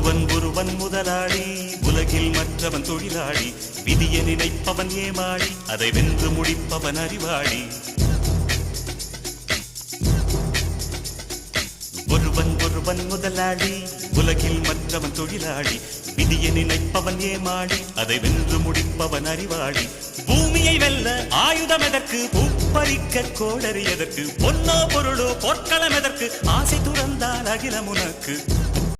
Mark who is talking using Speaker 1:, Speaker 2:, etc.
Speaker 1: ஒருவன் முதலாளி, உலகில் மற்றவன் தொழிலாளி. விதியை நினைப்பவன் ஏமாளி, அதை வென்று முடிப்பவன் அறிவாளி. ஒருவன் முதலாளி, உலகில் மற்றவன் தொழிலாளி. விதியை நினைப்பவன் ஏமாளி, அதை வென்று முடிப்பவன் அறிவாளி. பூமியை வெல்ல ஆயுதம் எதற்கு, பூப்பறிக்க கோடரி எதற்கு, பொன்னோ பொருளோ பொற்களம் எதற்கு, ஆசை துறந்தால் அகிலம் உனக்கு.